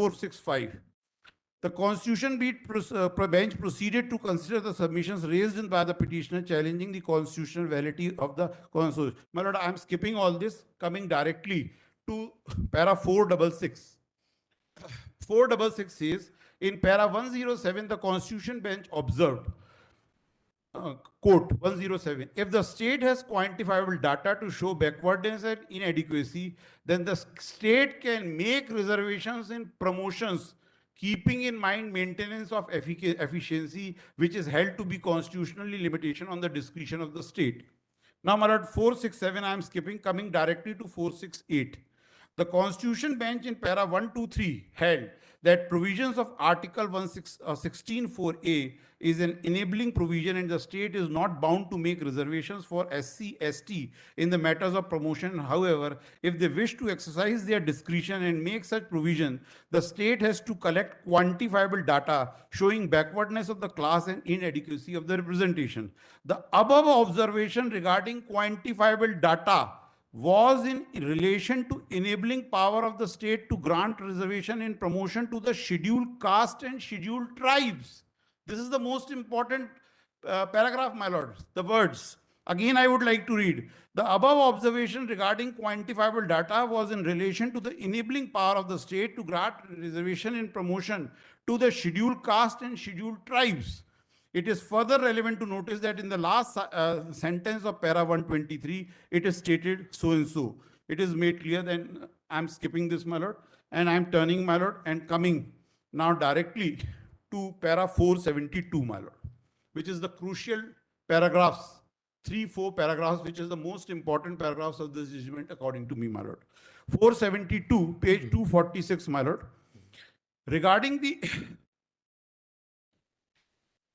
465. The Constitution bench proceeded to consider the submissions raised by the petitioner challenging the constitutional validity of the Constitution. My lord, I am skipping all this, coming directly to para 466. 466 says, in para 107, the Constitution bench observed, quote 107, if the state has quantifiable data to show backwardness and inadequacy, then the state can make reservations in promotions, keeping in mind maintenance of efficiency, which is held to be constitutionally limitation on the discretion of the state. Now, my lord, 467, I am skipping, coming directly to 468. The Constitution bench in para 123 held that provisions of Article 16(4)(a) is an enabling provision and the state is not bound to make reservations for SC, ST in the matters of promotion. However, if they wish to exercise their discretion and make such provision, the state has to collect quantifiable data showing backwardness of the class and inadequacy of the representation. The above observation regarding quantifiable data was in relation to enabling power of the state to grant reservation in promotion to the scheduled caste and scheduled tribes. This is the most important paragraph, my lord. The words. Again, I would like to read. The above observation regarding quantifiable data was in relation to the enabling power of the state to grant reservation in promotion to the scheduled caste and scheduled tribes. It is further relevant to notice that in the last sentence of para 123, it is stated so and so. It is made clear that I'm skipping this, my lord, and I'm turning, my lord, and coming now directly to para 472, my lord, which is the crucial paragraphs, 3-4 paragraphs, which is the most important paragraphs of this judgment according to me, my lord. 472, page 246, my lord. Regarding the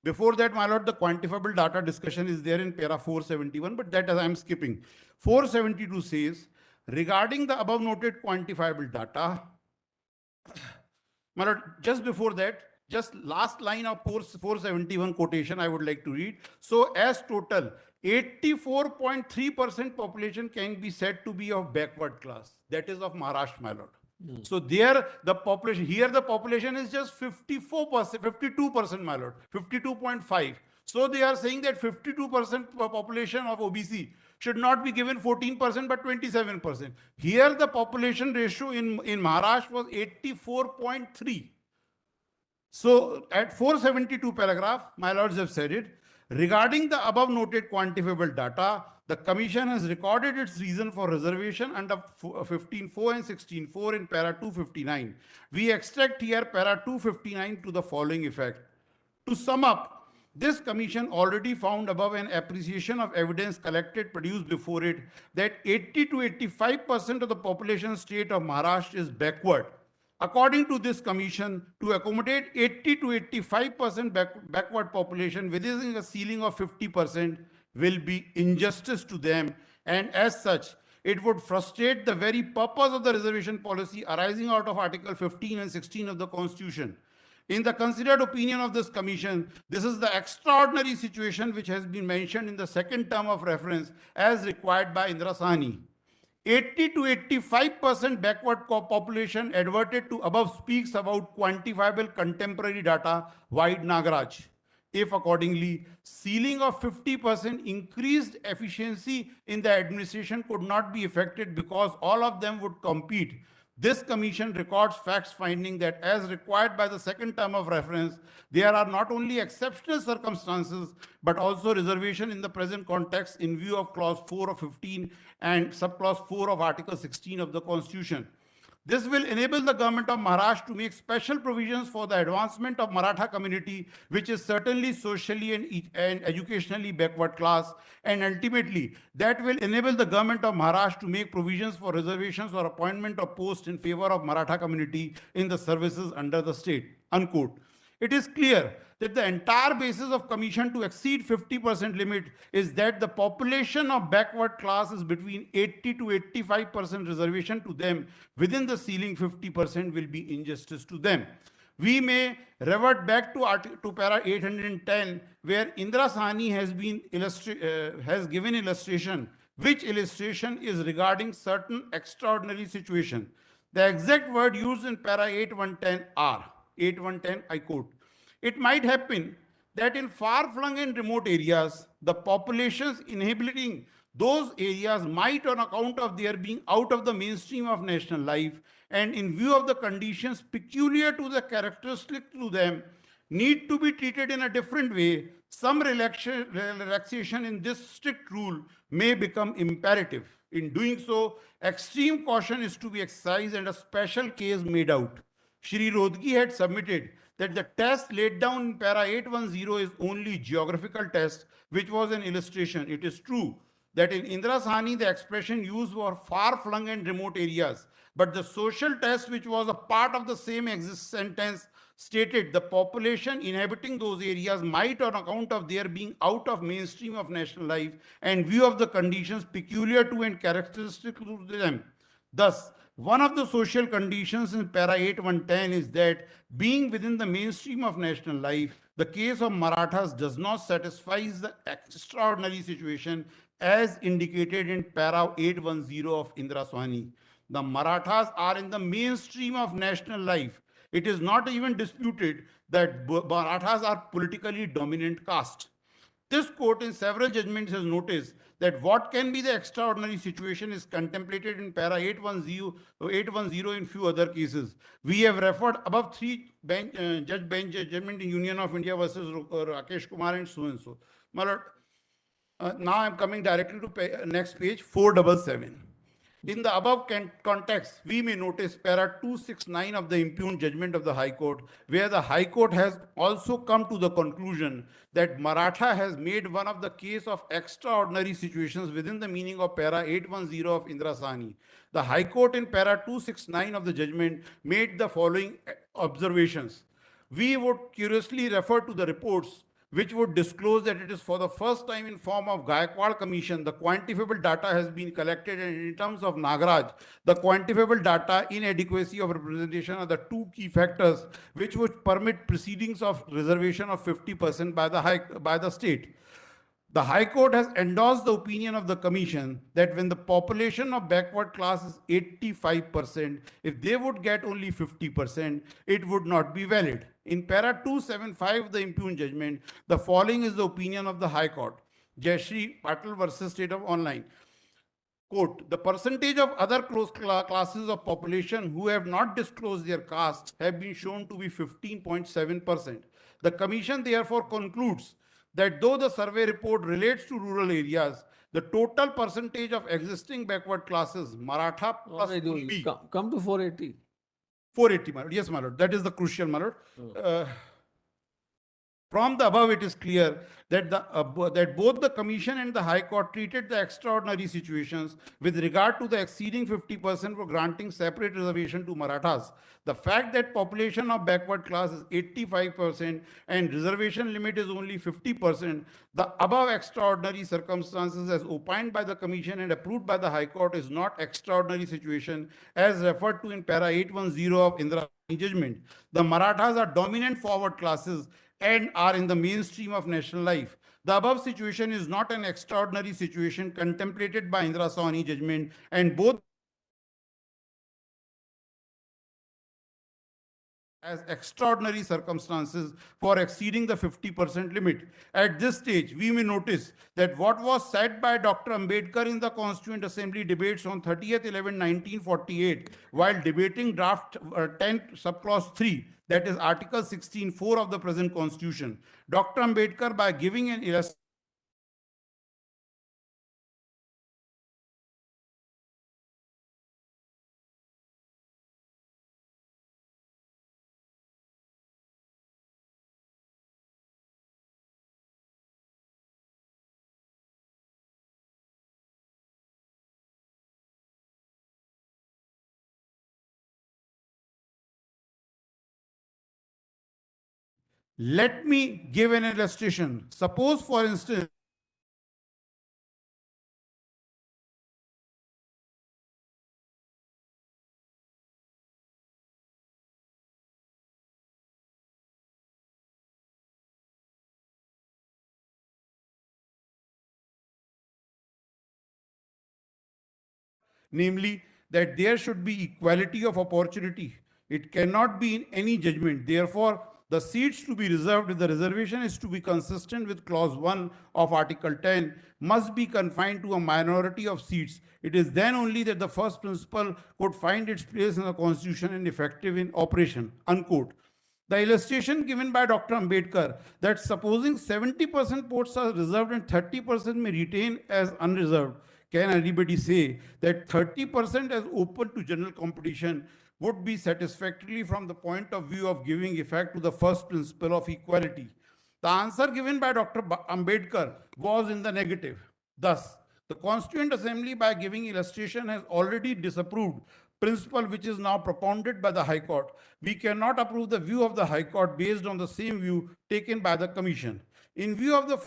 before that, my lord, the quantifiable data discussion is there in para 471, but that I'm skipping. 472 says, regarding the above noted quantifiable data, my lord, just before that, just last line of 471 quotation I would like to read. So as total, 84.3% population can be said to be of backward class. That is of Maharashtra, my lord. So there, the population, here the population is just 54%, 52%, my lord, 52.5. So they are saying that 52% population of OBC should not be given 14%, but 27%. Here the population ratio in Maharashtra was 84.3. So at 472 paragraph, my lords have said it. Regarding the above noted quantifiable data, the Commission has recorded its reason for reservation under 15.4 and 16.4 in para 259. We extract here para 259 to the following effect. To sum up, this Commission already found above an appreciation of evidence collected produced before it that 80 to 85% of the population state of Maharashtra is backward. According to this Commission, to accommodate 80 to 85% backward population within a ceiling of 50% will be injustice to them, and as such, it would frustrate the very purpose of the reservation policy arising out of Article 15 and 16 of the Constitution. In the considered opinion of this Commission, this is the extraordinary situation which has been mentioned in the second term of reference as required by Indra Sahni. 80 to 85% backward population adverted to above speaks about quantifiable contemporary data, wide Nagaraj. If accordingly, ceiling of 50% increased efficiency in the administration could not be effected because all of them would compete. This Commission records facts finding that as required by the second term of reference, there are not only exceptional circumstances, but also reservation in the present context in view of clause 4 of 15 and subclause 4 of Article 16 of the Constitution. This will enable the government of Maharashtra to make special provisions for the advancement of Maratha community, which is certainly socially and educationally backward class, and ultimately that will enable the government of Maharashtra to make provisions for reservations or appointment of posts in favor of Maratha community in the services under the state, unquote. It is clear that the entire basis of Commission to exceed 50% limit is that the population of backward class is between 80 to 85% reservation to them within the ceiling 50% will be injustice to them. We may revert back to para 810 where Indra Sahni has given illustration, which illustration is regarding certain extraordinary situation. The exact word used in para 8110 are 8110, I quote, it might happen that in far-flung and remote areas, the populations inhabiting those areas might, on account of their being out of the mainstream of national life and in view of the conditions peculiar to the characteristic to them, need to be treated in a different way. Some relaxation in this strict rule may become imperative. In doing so, extreme caution is to be exercised and a special case made out. Shri Rodgi had submitted that the test laid down in para 810 is only geographical test, which was an illustration. It is true that in Indra Sahani, the expression used were far-flung and remote areas, but the social test, which was a part of the same sentence, stated the population inhabiting those areas might, on account of their being out of mainstream of national life and view of the conditions peculiar to and characteristic to them. Thus, one of the social conditions in para 8110 is that being within the mainstream of national life, the case of Marathas does not satisfy the extraordinary situation as indicated in para 810 of Indra Swani. The Marathas are in the mainstream of national life. It is not even disputed that Marathas are politically dominant caste. This court in several judgments has noticed that what can be the extraordinary situation is contemplated in para 810 in few other cases. We have referred above three judge bench judgment in Union of India versus Rakesh Kumar and so and so. My lord, now I'm coming directly to next page 477. In the above context, we may notice para 269 of the impugned judgment of the High Court, where the High Court has also come to the conclusion that Maratha has made one of the case of extraordinary situations within the meaning of para 810 of Indra Sahni. The High Court in para 269 of the judgment made the following observations. We would curiously refer to the reports which would disclose that it is for the first time in form of Gaikwad Commission, the quantifiable data has been collected, and in terms of Nagaraj, the quantifiable data inadequacy of representation are the two key factors which would permit proceedings of reservation of 50% by the state. The High Court has endorsed the opinion of the Commission that when the population of backward class is 85%, if they would get only 50%, it would not be valid. In para 275 of the impugned judgment, the following is the opinion of the High Court. Jayashree Patil versus State of Online. Quote, the percentage of other classes of population who have not disclosed their caste have been shown to be 15.7%. The Commission therefore concludes that though the survey report relates to rural areas, the total percentage of existing backward classes, Maratha plus Kulbi, come to 480. 480, my lord. Yes, my lord. That is the crucial, my lord. From the above, it is clear that that both the Commission and the High Court treated the extraordinary situations with regard to the exceeding 50% for granting separate reservation to Marathas. The fact that population of backward class is 85% and reservation limit is only 50%, the above extraordinary circumstances as opined by the Commission and approved by the High Court is not extraordinary situation as referred to in para 810 of Indra judgment. The Marathas are dominant forward classes and are in the mainstream of national life. The above situation is not an extraordinary situation contemplated by Indra Sawhney judgment, and both as extraordinary circumstances for exceeding the 50% limit. At this stage, we may notice that what was said by Dr. Ambedkar in the Constituent Assembly debates on 30th 11/1948, while debating draft 10 subclause 3, that is Article 16(4) of the present Constitution. Dr. Ambedkar, by giving an illustration, let me give an illustration. Suppose, for instance, namely that there should be equality of opportunity. It cannot be in any judgment. Therefore, the seats to be reserved if the reservation is to be consistent with clause 1 of Article 10 must be confined to a minority of seats. It is then only that the first principle could find its place in the constitution and effective in operation, unquote. The illustration given by Dr. Ambedkar that supposing 70% posts are reserved and 30% may retain as unreserved, can anybody say that 30% as open to general competition would be satisfactory from the point of view of giving effect to the first principle of equality? The answer given by Dr. Ambedkar was in the negative. Thus, the Constituent Assembly, by giving illustration, has already disapproved principle which is now propounded by the High Court. We cannot approve the view of the High Court based on the same view taken by the Commission. In view of the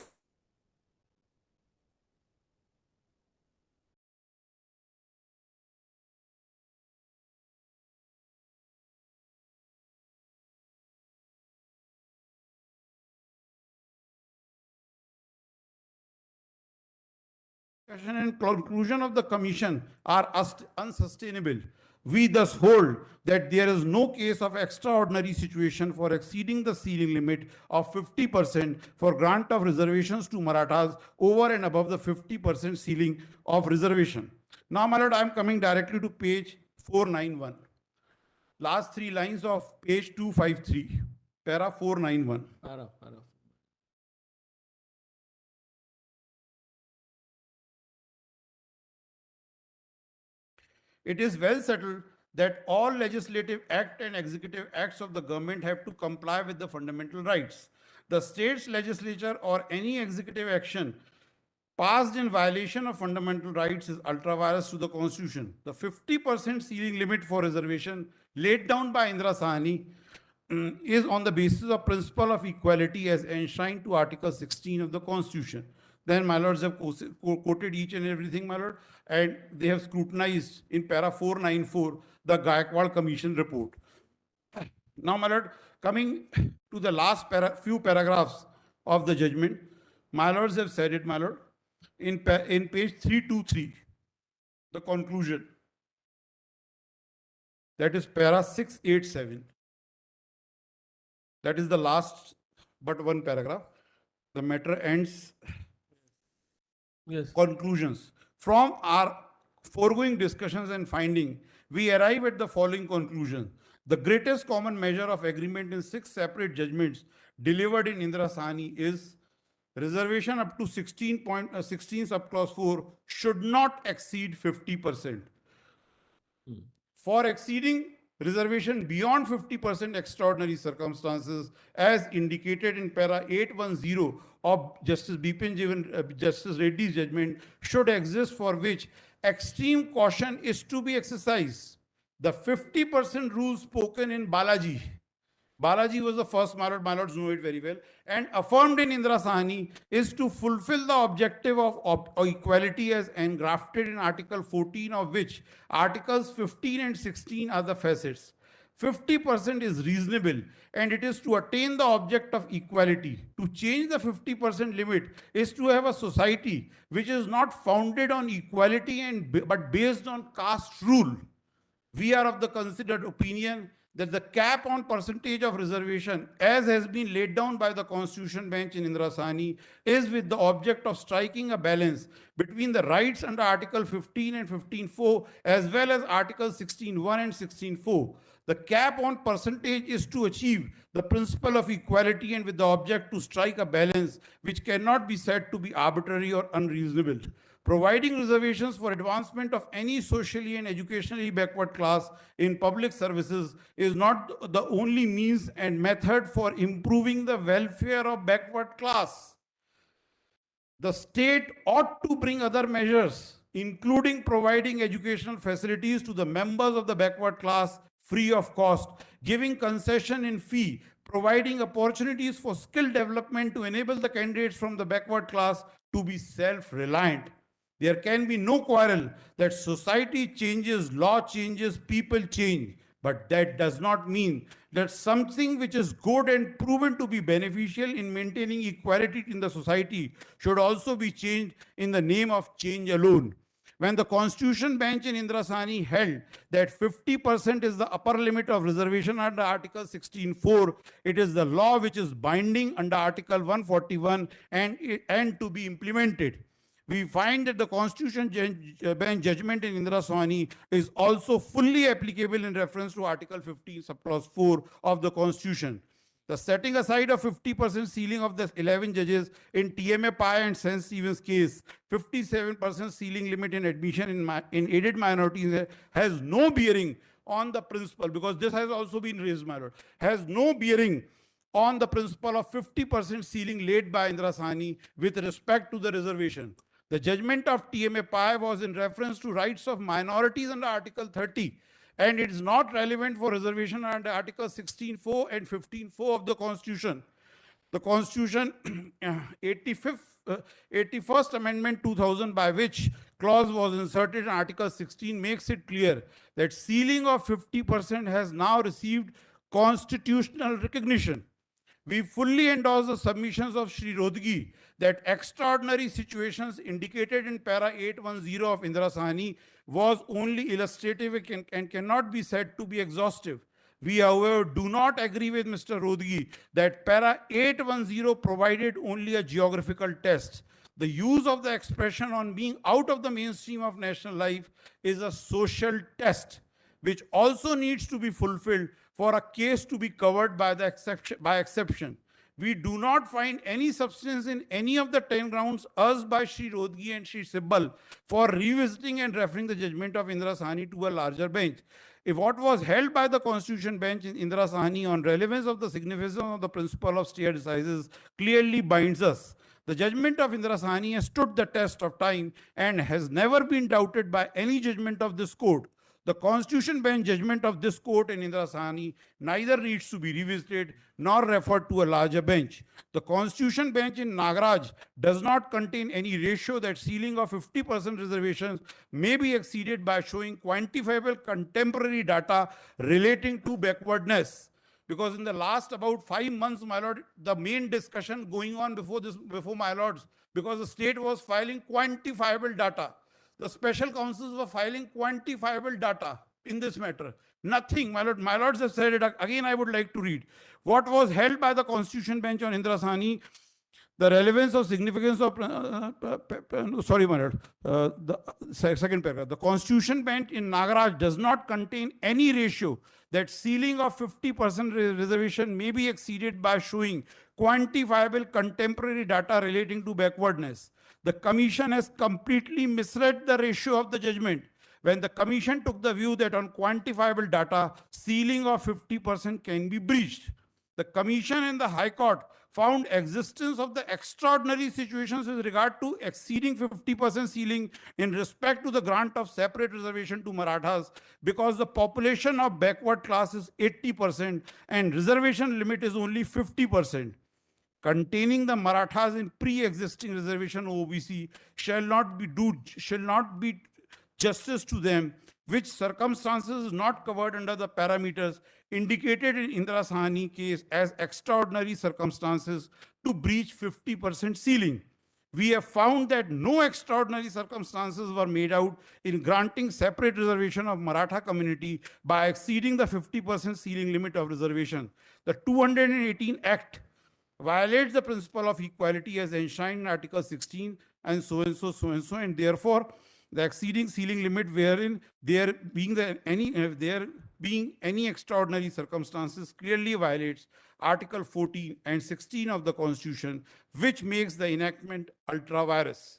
discussion and conclusion of the Commission are unsustainable. We thus hold that there is no case of extraordinary situation for exceeding the ceiling limit of 50% for grant of reservations to Marathas over and above the 50% ceiling of reservation. Now, my lord, I am coming directly to page 491. Last three lines of page 253, para 491. It is well settled that all legislative act and executive acts of the government have to comply with the fundamental rights. The state's legislature or any executive action passed in violation of fundamental rights is ultra-virus to the Constitution. The 50% ceiling limit for reservation laid down by Indira Sahni is on the basis of principle of equality as enshrined to Article 16 of the Constitution. Then my lords have quoted each and everything, my lord, and they have scrutinized in para 494 the Gaikwad Commission report. Now, my lord, coming to the last few paragraphs of the judgment, my lords have said it, my lord, in page 323, the conclusion, that is para 687. That is the last but one paragraph. The matter ends. Yes. Conclusions. From our foregoing discussions and finding, we arrive at the following conclusion. The greatest common measure of agreement in 6 separate judgments delivered in Indira Sahni is reservation up to 16 subclause 4 should not exceed 50%. For exceeding reservation beyond 50% extraordinary circumstances as indicated in para 810 of Justice Justice Reddy's judgment should exist, for which extreme caution is to be exercised. The 50% rule spoken in Balaji. Balaji was the first, my lords know it very well, and affirmed in Indira Sahni is to fulfill the objective of equality as engrafted in Article 14, of which Articles 15 and 16 are the facets. 50% is reasonable and it is to attain the object of equality. To change the 50% limit is to have a society which is not founded on equality but based on caste rule. We are of the considered opinion that the cap on percentage of reservation, as has been laid down by the Constitution Bench in Indira Sahni, is with the object of striking a balance between the rights under Article 15 and 15.4 as well as Article 16.1 and 16.4. The cap on percentage is to achieve the principle of equality and with the object to strike a balance which cannot be said to be arbitrary or unreasonable. Providing reservations for advancement of any socially and educationally backward class in public services is not the only means and method for improving the welfare of backward class. The state ought to bring other measures, including providing educational facilities to the members of the backward class free of cost, giving concession in fee, providing opportunities for skill development to enable the candidates from the backward class to be self-reliant. There can be no quarrel that society changes, law changes, people change. But that does not mean that something which is good and proven to be beneficial in maintaining equality in the society should also be changed in the name of change alone. when the Constitution bench in Indrasani held that 50% is the upper limit of reservation under Article 16(4), it is the law which is binding under Article 141 and to be implemented. We find that the Constitution bench judgment in Indrasani is also fully applicable in reference to Article 15, subclause 4 of the Constitution. The setting aside of 50% ceiling of the 11 judges in TMA Pai and St. Stephen's case, 57% ceiling limit in admission in aided minorities has no bearing on the principle, because this has also been raised, my lord, has no bearing on the principle of 50% ceiling laid by Indrasani with respect to the reservation. The judgment of TMA Pai was in reference to rights of minorities under Article 30, and it is not relevant for reservation under Article 16(4) and 15(4) of the Constitution. The Constitution 81st Amendment 2000, by which clause was inserted in Article 16, makes it clear that ceiling of 50% has now received constitutional recognition. We fully endorse the submissions of Shri Rodgi that extraordinary situations indicated in para 810 of Indrasani was only illustrative and cannot be said to be exhaustive. We, however, do not agree with Mr. Rodgi that para 810 provided only a geographical test. The use of the expression on being out of the mainstream of national life is a social test, which also needs to be fulfilled for a case to be covered by exception. We do not find any substance in any of the 10 grounds urged by Shri Rodgi and Shri Sibbal for revisiting and referring the judgment of Indrasani to a larger bench. If what was held by the Constitution bench in Indrasani on relevance of the significance of the principle of stare decisis clearly binds us, the judgment of Indrasani has stood the test of time and has never been doubted by any judgment of this court. The Constitution bench judgment of this court in Indrasani neither needs to be revisited nor referred to a larger bench. The Constitution bench in Nagaraj does not contain any ratio that ceiling of 50% reservations may be exceeded by showing quantifiable contemporary data relating to backwardness. Because in the last about 5 months, my lord, the main discussion going on before my lords, because the state was filing quantifiable data. The special councils were filing quantifiable data in this matter. Nothing, my lord. My lords have said it. Again, I would like to read what was held by the Constitution bench on Indrasani. The relevance of significance of, sorry, my lord, the second paragraph. The Constitution bench in Nagaraj does not contain any ratio that ceiling of 50% reservation may be exceeded by showing quantifiable contemporary data relating to backwardness. The Commission has completely misread the ratio of the judgment when the Commission took the view that on quantifiable data, ceiling of 50% can be breached. The Commission and the High Court found existence of the extraordinary situations with regard to exceeding 50% ceiling in respect to the grant of separate reservation to Marathas, because the population of backward class is 80% and reservation limit is only 50%. Containing the Marathas in pre-existing reservation OBC shall not be justice to them, which circumstances is not covered under the parameters indicated in Indrasani case as extraordinary circumstances to breach 50% ceiling. We have found that no extraordinary circumstances were made out in granting separate reservation of Maratha community by exceeding the 50% ceiling limit of reservation. The 218 Act violates the principle of equality as enshrined in Article 16 and so and so, and therefore the exceeding ceiling limit wherein there being any extraordinary circumstances clearly violates Article 14 and 16 of the Constitution, which makes the enactment ultra vires.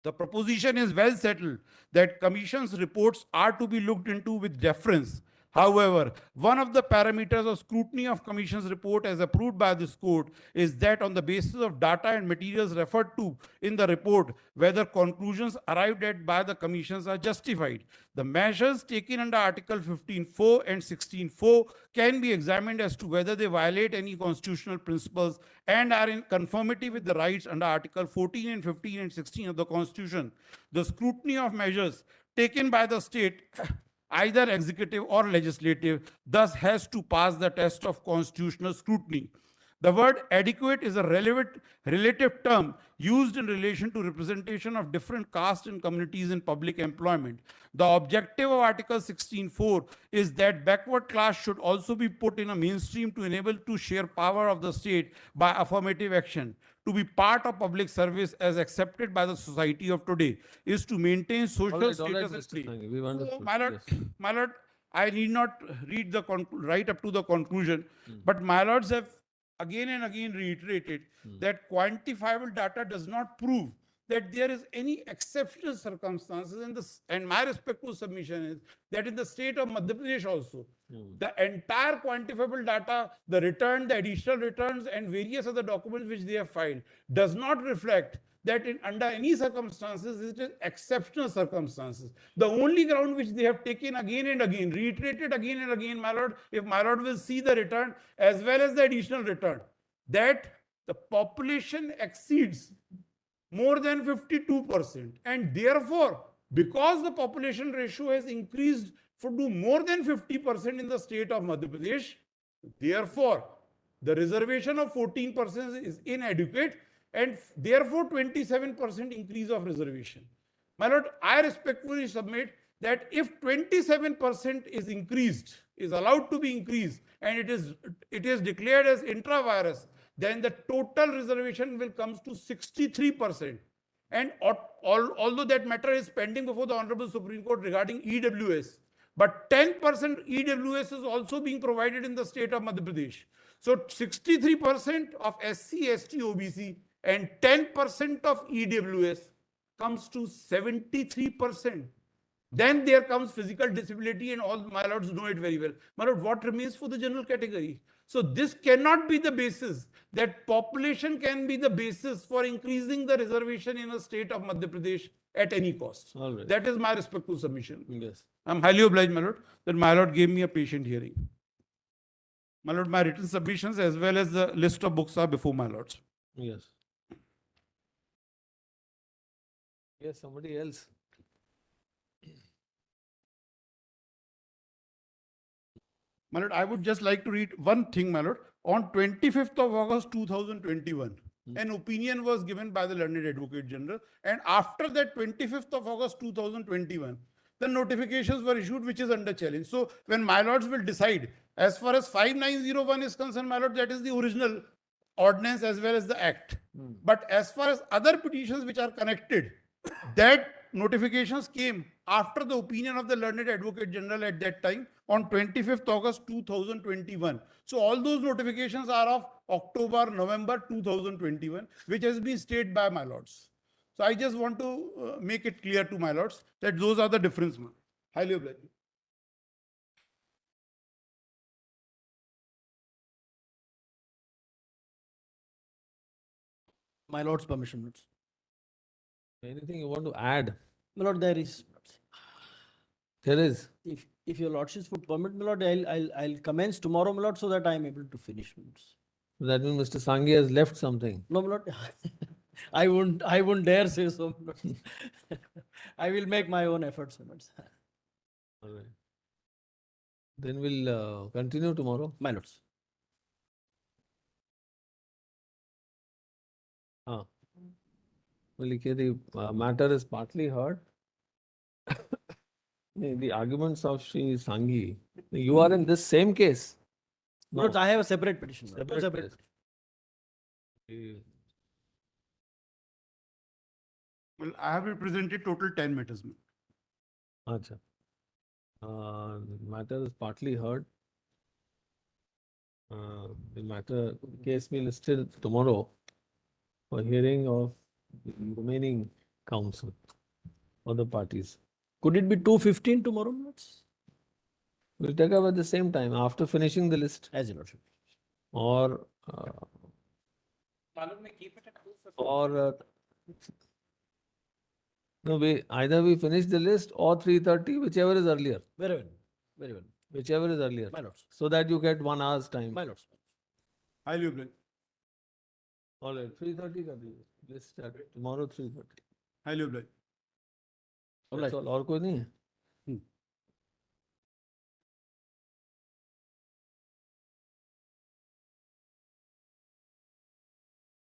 The proposition is well settled that Commission's reports are to be looked into with deference. However, one of the parameters of scrutiny of Commission's report as approved by this court is that on the basis of data and materials referred to in the report, whether conclusions arrived at by the Commissions are justified. The measures taken under Article 15(4) and 16(4) can be examined as to whether they violate any constitutional principles and are in conformity with the rights under Article 14 and 15 and 16 of the Constitution. The scrutiny of measures taken by the state, either executive or legislative, thus has to pass the test of constitutional scrutiny. The word adequate is a relative term used in relation to representation of different castes and communities in public employment. The objective of Article 16.4 is that backward class should also be put in a mainstream to enable to share power of the state by affirmative action. To be part of public service as accepted by the society of today is to maintain social status and Mr. play. Sanghi, we So, understood. my lord, I need not read the right up to the conclusion, but my lords have again and again reiterated that quantifiable data does not prove that there is any exceptional circumstances in this. And my respectful submission is that in the state of Madhya Pradesh also, the entire quantifiable data, the return, the additional returns, and various other documents which they have filed does not reflect that under any circumstances, it is exceptional circumstances. The only ground which they have taken again and again, reiterated again and again, my lord, if my lord will see the return as well as the additional return, that the population exceeds more than 52%. And therefore, because the population ratio has increased to more than 50% in the state of Madhya Pradesh, therefore, the reservation of 14% is inadequate, and therefore 27% increase of reservation. My lord, I respectfully submit that if 27% is increased, is allowed to be increased, and it is declared as intra-virus, then the total reservation will come to 63%. And although that matter is pending before the Honorable Supreme Court regarding EWS, but 10% EWS is also being provided in the state of Madhya Pradesh. So 63% of SC, ST, OBC and 10% of EWS comes to 73%. Then there comes physical disability, and all my lords know it very well. My lord, what remains for the general category? So this cannot be the basis, that population can be the basis for increasing the reservation in a state of Madhya Pradesh at any cost. All right. That is my respectful submission. Yes. I'm highly obliged, my lord, that my lord gave me a patient hearing. My lord, my written submissions as well as the list of books are before my lords. Yes. Yes, somebody else. My lord, I would just like to read one thing, my lord. On 25th of August 2021, an opinion was given by the learned Advocate General, and after that 25th of August 2021, the notifications were issued, which is under challenge. So when my lords will decide, as far as 5901 is concerned, my lord, that is the original ordinance as well as the act. But as far as other petitions which are connected, that notifications came after the opinion of the learned Advocate General at that time on 25th August 2021. So all those notifications are of October, November 2021, which has been stated by my lords. So I just want to make it clear to my lords that those are the difference. Highly obliged. My lord's permission. Anything you want to add? My lord, there is. There is. If your lordships would permit, my lord, I'll commence tomorrow, my lord, so that I am able to finish. That means Mr. Sanghi has left something. No, my lord. I wouldn't dare say so, my lord. I will make my own efforts, my lord. All right. Then we'll continue tomorrow. My lords. Well, the matter is partly heard. The arguments of Sri Sanghi. You are in this same case. My lords, I have a separate petition. my lord. Separate Separate. Well, I have represented total 10 matters. Acha. The matter is partly heard. The case will still tomorrow for hearing of the remaining counsel for the parties. Could it be 2:15 tomorrow, my lords? We'll take up at the same time after finishing the list, As your lordship. or no, either we finish the list or 3:30, whichever is earlier. Very well. Very well. Whichever is earlier. My lords. So that you get 1 hour's time. My lords. Highly obliged. All right, 3:30 ka diye. Let's start tomorrow 3:30. Highly obliged. That's all. और कोई नहीं है?